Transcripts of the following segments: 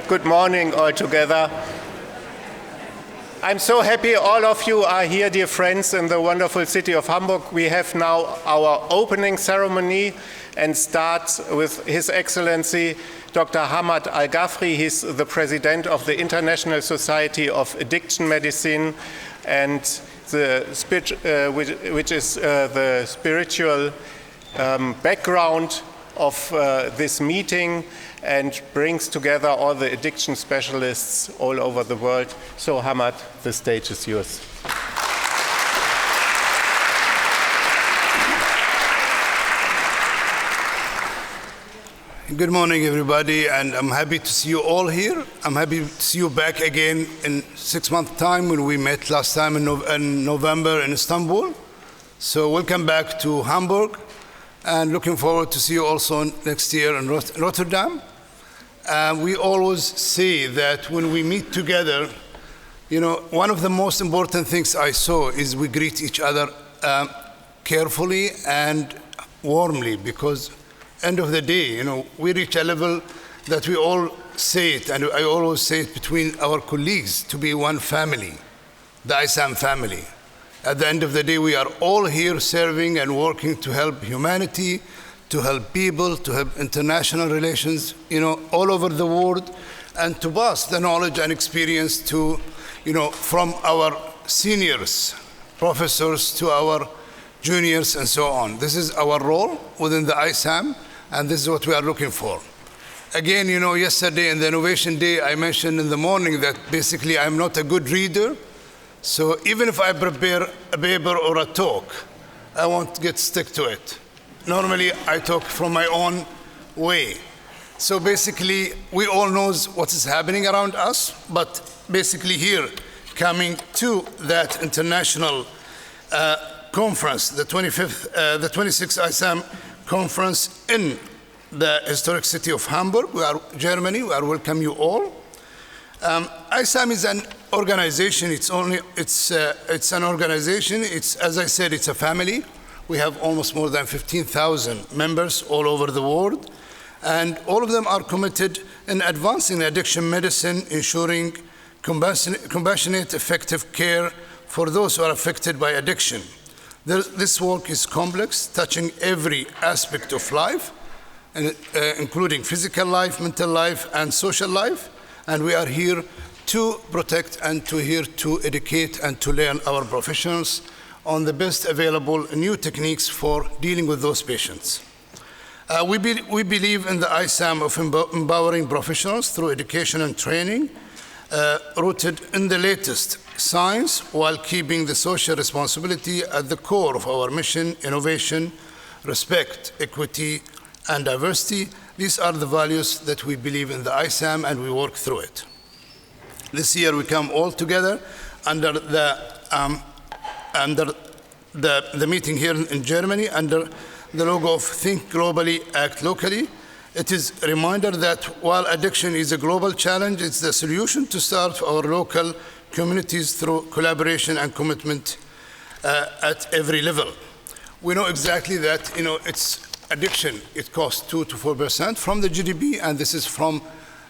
Good morning all together. I'm so happy all of you are here, dear friends, in the wonderful city of Hamburg. We have now our opening ceremony and start with His Excellency Dr. Hamad Al-Ghafri. He's the president of the International Society of Addiction Medicine, and which is the spiritual background of this meeting, and brings together all the addiction specialists all over the world. So Hamad, the stage is yours. Good morning, everybody, and I'm happy to see you all here. I'm happy to see you back again in 6 months' time when we met last time in November in Istanbul. So welcome back to Hamburg, and looking forward to see you also next year in Rotterdam. We always say that when we meet together, one of the most important things I saw is we greet each other carefully and warmly, because end of the day, we reach a level that we all say it, and I always say it between our colleagues, to be one family, the ISAM family. At the end of the day, we are all here serving and working to help humanity, to help people, to help international relations, all over the world, and to pass the knowledge and experience to, from our seniors, professors, to our juniors, and so on. This is our role within the ISAM, and this is what we are looking for. Again, yesterday in the Innovation Day, I mentioned in the morning that basically I'm not a good reader. So even if I prepare a paper or a talk, I won't get stuck to it. Normally, I talk from my own way. So basically, we all know what is happening around us, but basically here, coming to that international conference, the 26th ISAM conference in the historic city of Hamburg, Germany. We welcome you all. ISAM is an organization. It's an organization. As I said, it's a family. We have almost more than 15,000 members all over the world, and all of them are committed in advancing addiction medicine, ensuring compassionate, effective care for those who are affected by addiction. This work is complex, touching every aspect of life, including physical life, mental life, and social life. And we are here to protect and to educate and to learn our professionals on the best available new techniques for dealing with those patients. We believe in the ISAM of empowering professionals through education and training, rooted in the latest science, while keeping the social responsibility at the core of our mission: innovation, respect, equity, and diversity. These are the values that we believe in the ISAM, and we work through it. This year we come all together under the meeting here in Germany, under the logo of Think Globally, Act Locally. It is a reminder that while addiction is a global challenge, it's the solution to serve our local communities through collaboration and commitment at every level. We know exactly that, it's addiction. It costs 2 to 4% from the GDP, and this is from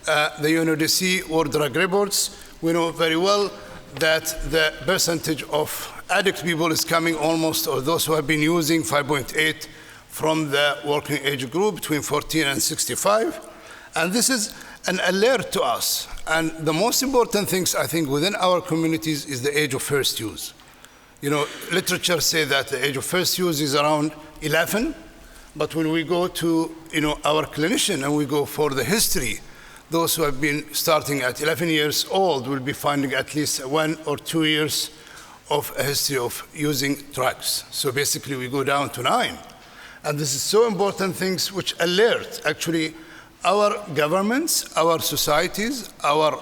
the UNODC World Drug Reports. We know very well that the percentage of addict people is coming almost, or those who have been using, 5.8 from the working age group between 14 and 65. And this is an alert to us. And the most important things, I think, within our communities is the age of first use. Literature says that the age of first use is around 11, but when we go to, our clinician and we go for the history, those who have been starting at 11 years old will be finding at least 1 or 2 years of a history of using drugs. So basically we go down to 9. And this is so important things which alert actually our governments, our societies, our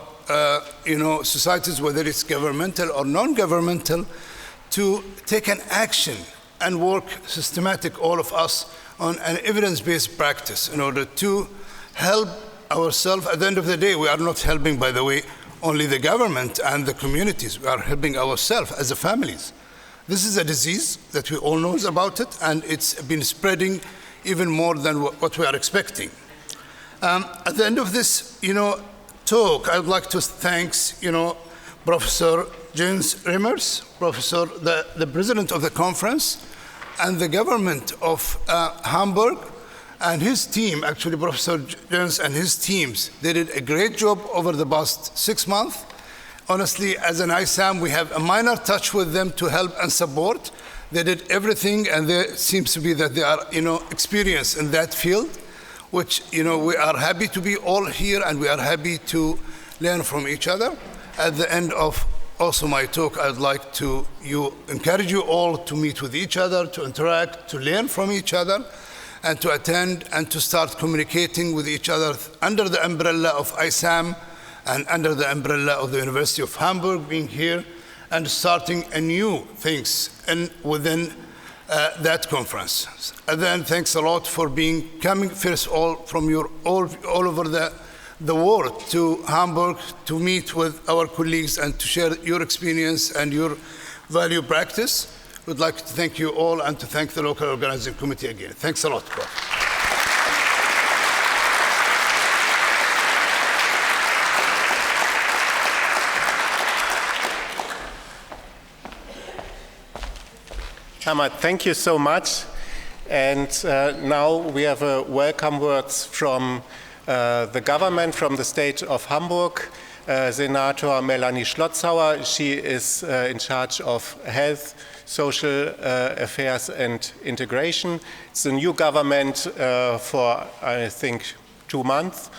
societies, whether it's governmental or non-governmental, to take an action and work systematic, all of us, on an evidence-based practice in order to help ourselves. At the end of the day, we are not helping, by the way, only the government and the communities. We are helping ourselves as a families. This is a disease that we all know about it, and it's been spreading even more than what we are expecting. At the end of this, talk, I'd like to thank, Professor Jens Remmers, the president of the conference, and the government of Hamburg, and his team. Actually, Professor Jens and his teams, they did a great job over the past 6 months. Honestly, as an ISAM, we have a minor touch with them to help and support. They did everything, and there seems to be that they are, experienced in that field, which, we are happy to be all here, and we are happy to learn from each other. At the end of also my talk, I'd like to encourage you all to meet with each other, to interact, to learn from each other, and to attend and to start communicating with each other under the umbrella of ISAM and under the umbrella of the University of Hamburg being here and starting a new things within that conference. And then thanks a lot for coming first all from all over the world to Hamburg to meet with our colleagues and to share your experience and your value practice. We'd like to thank you all and to thank the local organizing committee again. Thanks a lot, Prof. Hamad, thank you so much. And now we have welcome words from the government, from the state of Hamburg. Senator Melanie Schlotzauer, she is in charge of health, social affairs and integration. It's a new government for, I think, 2 months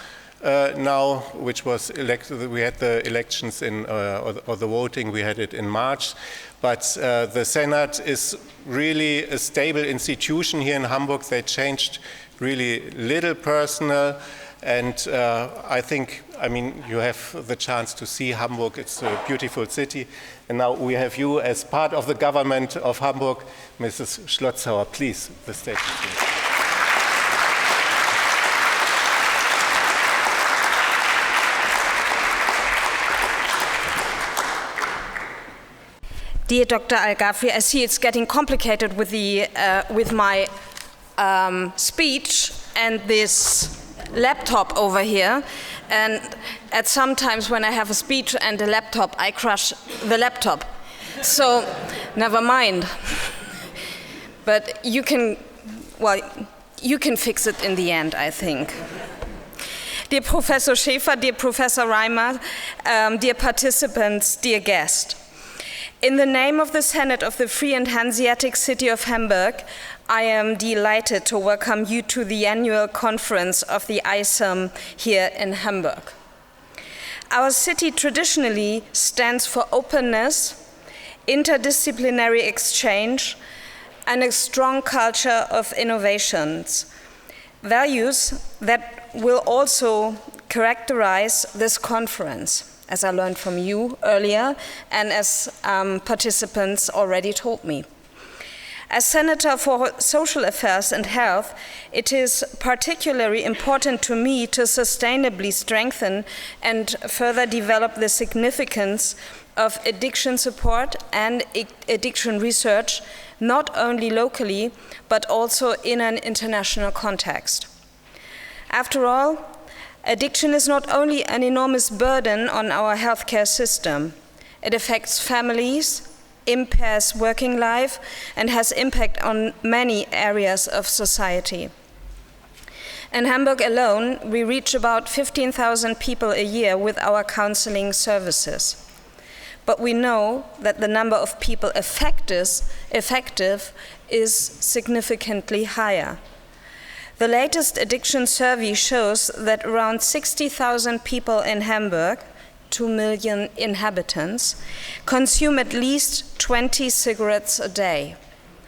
now, which was elected. We had the elections or the voting, we had it in March. But the Senate is really a stable institution here in Hamburg. They changed really little personnel. And I mean, you have the chance to see Hamburg. It's a beautiful city. And now we have you as part of the government of Hamburg. Mrs. Schlotzauer, please, the stage is yours. Dear Dr. Al-Ghafi, I see it's getting complicated with my speech and this laptop over here, and at some times when I have a speech and a laptop, I crush the laptop. So, never mind. But you can fix it in the end, I think. Dear Professor Schäfer, dear Professor Reimer, dear participants, dear guest. In the name of the Senate of the Free and Hanseatic City of Hamburg, I am delighted to welcome you to the annual conference of the ISAM here in Hamburg. Our city traditionally stands for openness, interdisciplinary exchange, and a strong culture of innovations, values that will also characterize this conference, as I learned from you earlier and as participants already told me. As Senator for Social Affairs and Health, it is particularly important to me to sustainably strengthen and further develop the significance of addiction support and addiction research, not only locally, but also in an international context. After all, addiction is not only an enormous burden on our healthcare system. It affects families, impairs working life, and has impact on many areas of society. In Hamburg alone, we reach about 15,000 people a year with our counseling services. But we know that the number of people effective is significantly higher. The latest addiction survey shows that around 60,000 people in Hamburg, 2 million inhabitants, consume at least 20 cigarettes a day.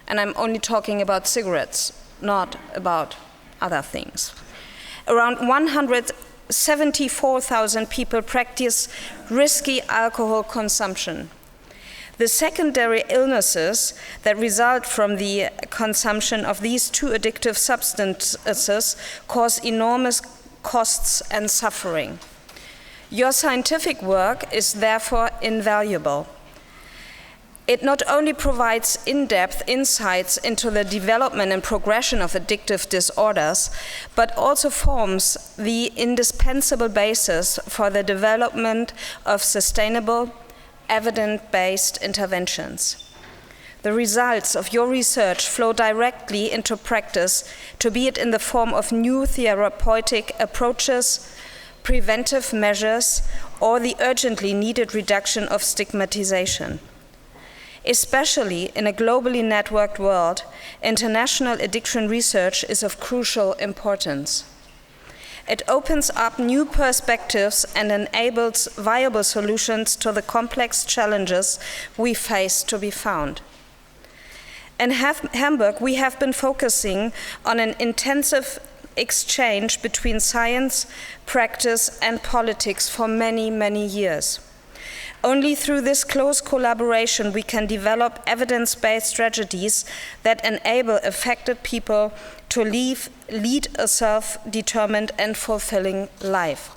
And I'm only talking about cigarettes, not about other things. Around 174,000 people practice risky alcohol consumption. The secondary illnesses that result from the consumption of these two addictive substances cause enormous costs and suffering. Your scientific work is therefore invaluable. It not only provides in-depth insights into the development and progression of addictive disorders, but also forms the indispensable basis for the development of sustainable, evidence-based interventions. The results of your research flow directly into practice, to be it in the form of new therapeutic approaches, preventive measures, or the urgently needed reduction of stigmatization. Especially in a globally networked world, international addiction research is of crucial importance. It opens up new perspectives and enables viable solutions to the complex challenges we face to be found. In Hamburg, we have been focusing on an intensive exchange between science, practice, and politics for many, many years. Only through this close collaboration we can develop evidence-based strategies that enable affected people to lead a self-determined and fulfilling life.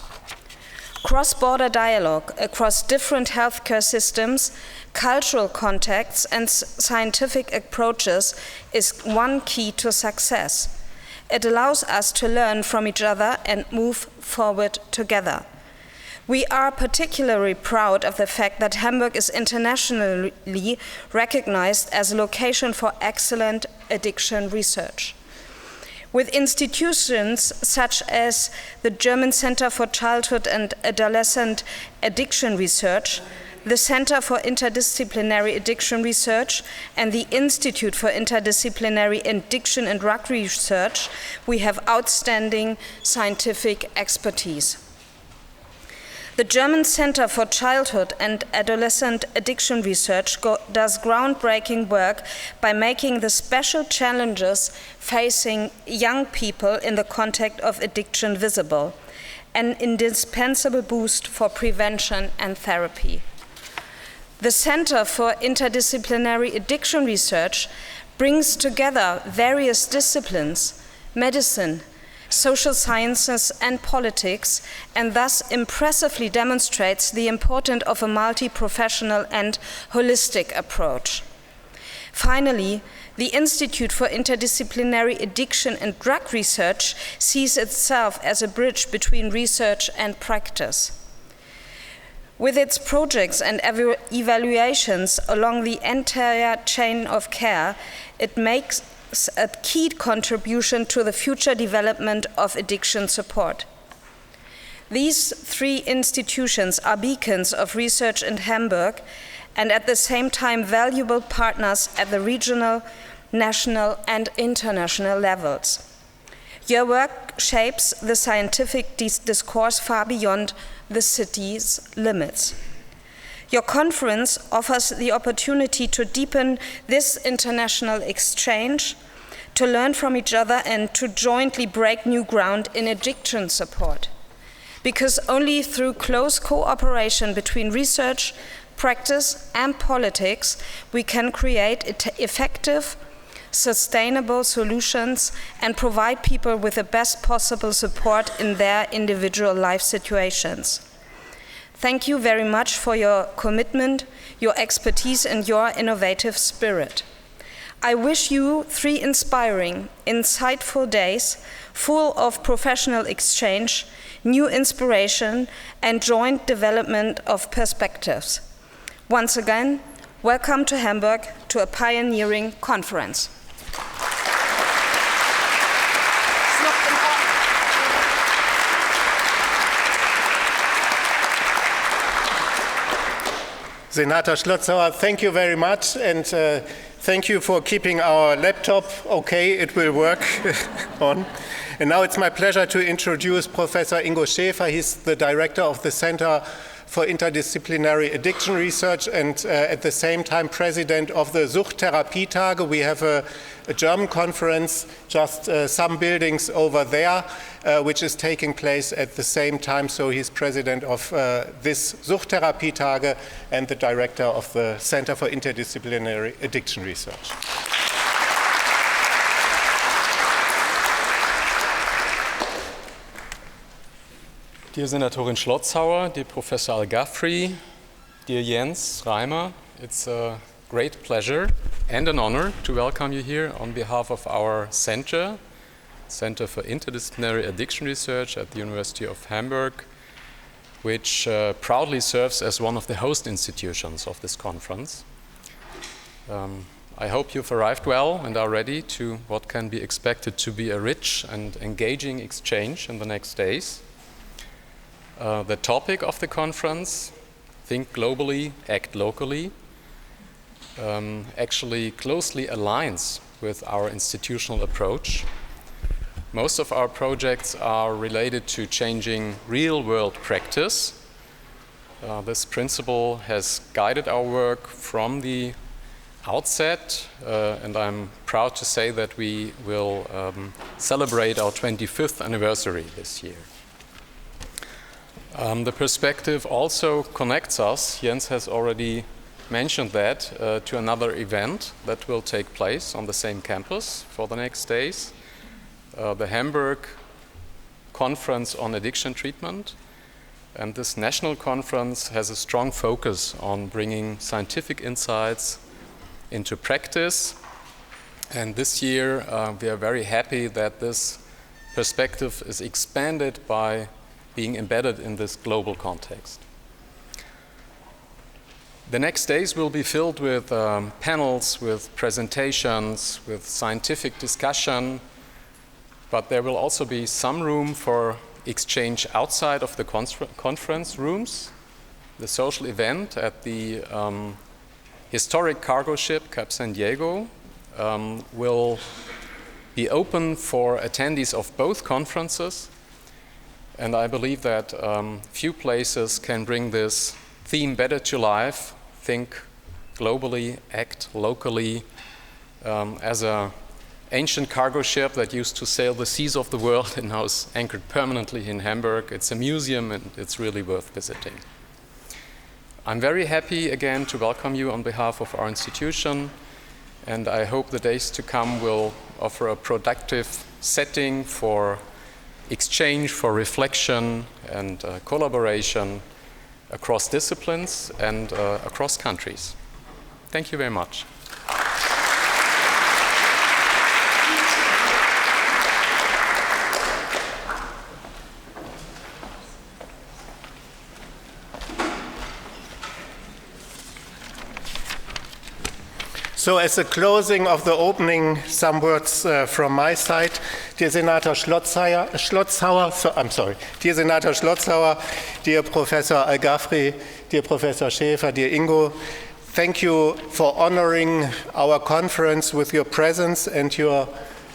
Cross-border dialogue across different healthcare systems, cultural contexts, and scientific approaches is one key to success. It allows us to learn from each other and move forward together. We are particularly proud of the fact that Hamburg is internationally recognized as a location for excellent addiction research. With institutions such as the German Center for Childhood and Adolescent Addiction Research, the Center for Interdisciplinary Addiction Research, and the Institute for Interdisciplinary Addiction and Drug Research, we have outstanding scientific expertise. The German Center for Childhood and Adolescent Addiction Research does groundbreaking work by making the special challenges facing young people in the context of addiction visible, an indispensable boost for prevention and therapy. The Center for Interdisciplinary Addiction Research brings together various disciplines, medicine, social sciences, and politics, and thus impressively demonstrates the importance of a multi-professional and holistic approach. Finally, the Institute for Interdisciplinary Addiction and Drug Research sees itself as a bridge between research and practice. With its projects and evaluations along the entire chain of care, it makes a key contribution to the future development of addiction support. These three institutions are beacons of research in Hamburg and at the same time valuable partners at the regional, national, and international levels. Your work shapes the scientific discourse far beyond the city's limits. Your conference offers the opportunity to deepen this international exchange, to learn from each other, and to jointly break new ground in addiction support. Because only through close cooperation between research, practice, and politics, we can create effective, sustainable solutions and provide people with the best possible support in their individual life situations. Thank you very much for your commitment, your expertise, and your innovative spirit. I wish you 3 inspiring, insightful days full of professional exchange, new inspiration, and joint development of perspectives. Once again, welcome to Hamburg to a pioneering conference. Senator Schlotzauer, thank you very much, and thank you for keeping our laptop okay. It will work on. And now it's my pleasure to introduce Professor Ingo Schäfer. He's the director of the Center for Interdisciplinary Addiction Research and at the same time president of the Suchttherapietage. We have a German conference just some buildings over there, which is taking place at the same time. So he's president of this Suchttherapietage and the director of the Center for Interdisciplinary Addiction Research. Dear Senatorin Schlotzauer, dear Professor Al-Ghafri, dear Jens Reimer, it's a great pleasure and an honor to welcome you here on behalf of our Center for Interdisciplinary Addiction Research at the University of Hamburg, which proudly serves as one of the host institutions of this conference. I hope you've arrived well and are ready to what can be expected to be a rich and engaging exchange in the next days. The topic of the conference, Think Globally, Act Locally, actually closely aligns with our institutional approach. Most of our projects are related to changing real-world practice. This principle has guided our work from the outset, and I'm proud to say that we will celebrate our 25th anniversary this year. The perspective also connects us, Jens has already mentioned that, to another event that will take place on the same campus for the next days, the Hamburg Conference on Addiction Treatment. And this national conference has a strong focus on bringing scientific insights into practice. And this year we are very happy that this perspective is expanded by being embedded in this global context. The next days will be filled with panels, with presentations, with scientific discussion, but there will also be some room for exchange outside of the conference rooms. The social event at the historic cargo ship Cap San Diego will be open for attendees of both conferences. And I believe that few places can bring this theme better to life, think globally, act locally, as an ancient cargo ship that used to sail the seas of the world and now is anchored permanently in Hamburg. It's a museum and it's really worth visiting. I'm very happy again to welcome you on behalf of our institution, and I hope the days to come will offer a productive setting for exchange, for reflection and collaboration across disciplines and across countries. Thank you very much. So as a closing of the opening, some words from my side. Dear Senator Schlotzhauer, dear Professor Al-Ghafri, dear Professor Schäfer, dear Ingo, thank you for honoring our conference with your presence and your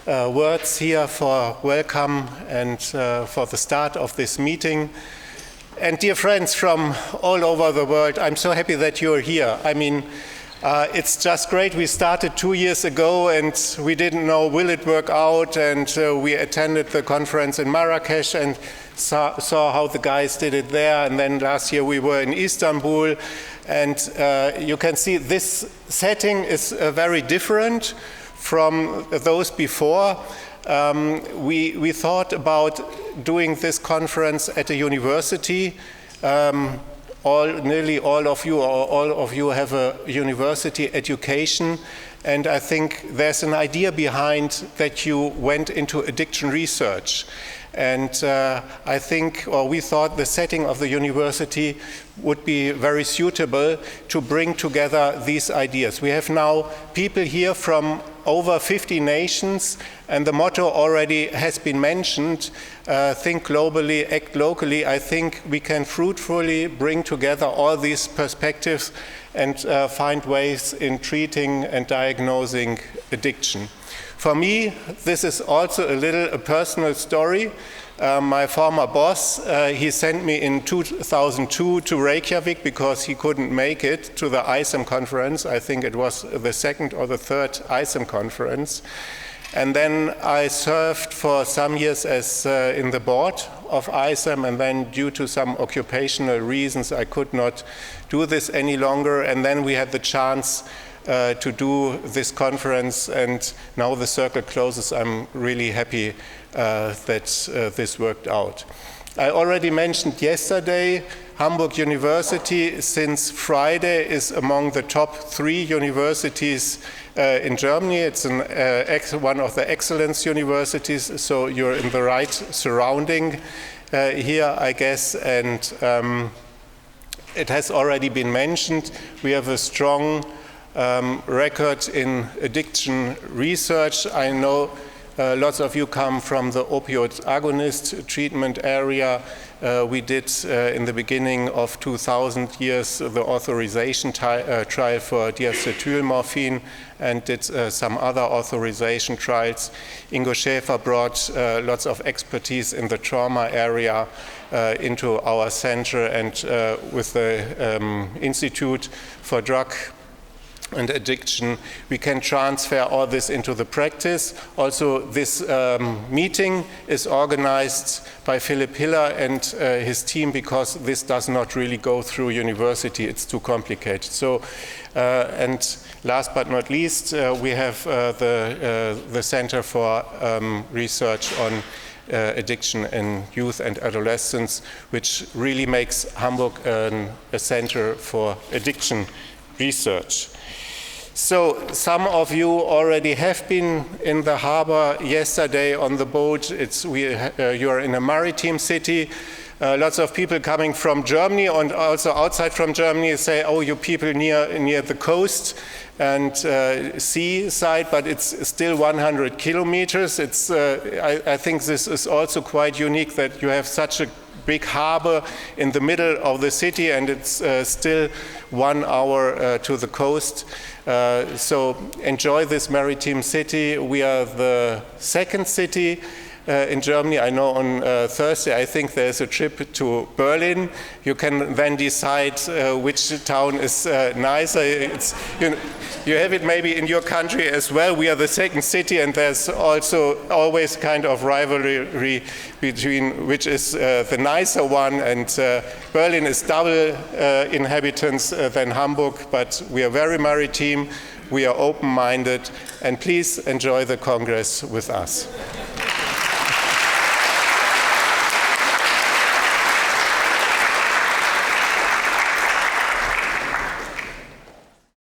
words here for welcome and for the start of this meeting. And dear friends from all over the world, I'm so happy that you're here. I mean, it's just great. We started 2 years ago and we didn't know will it work out, and we attended the conference in Marrakesh and saw how the guys did it there, and then last year we were in Istanbul, and you can see this setting is very different from those before. We thought about doing this conference at a university. Nearly all of you have a university education, and I think there's an idea behind that you went into addiction research. And I think, or we thought, the setting of the university would be very suitable to bring together these ideas. We have now people here from over 50 nations, and the motto already has been mentioned, think globally, act locally. I think we can fruitfully bring together all these perspectives and find ways in treating and diagnosing addiction. For me, this is also a personal story. My former boss, he sent me in 2002 to Reykjavik because he couldn't make it to the ISAM conference. I think it was the second or the third ISAM conference. And then I served for some years as in the board of ISAM, and then due to some occupational reasons I could not do this any longer, and then we had the chance to do this conference, and now the circle closes. I'm really happy that this worked out. I already mentioned yesterday Hamburg University since Friday is among the top 3 universities in Germany. It's one of the excellence universities, so you're in the right surrounding here, I guess. And it has already been mentioned, we have a strong record in addiction research. I know lots of you come from the opioid agonist treatment area. We did, in the beginning of 2000 years, the authorization trial for diacetylmorphine and did some other authorization trials. Ingo Schäfer brought lots of expertise in the trauma area into our center, and with the Institute for Drug and Addiction, we can transfer all this into the practice. Also, this meeting is organized by Philipp Hiller and his team, because this does not really go through university. It's too complicated. So, and last but not least, we have the Center for Research on Addiction in Youth and Adolescents, which really makes Hamburg a center for addiction research. So some of you already have been in the harbor yesterday on the boat. You are in a maritime city. Lots of people coming from Germany and also outside from Germany say, oh, you people near the coast and seaside, but it's still 100 kilometers. I think this is also quite unique that you have such a big harbor in the middle of the city, and it's still 1 hour to the coast. So enjoy this maritime city. We are the second city in Germany. I know on Thursday, I think there's a trip to Berlin. You can then decide which town is nicer. You have it maybe in your country as well. We are the second city, and there's also always kind of rivalry between which is the nicer one. And Berlin is double inhabitants than Hamburg, but we are very maritime. We are open-minded, and please enjoy the Congress with us.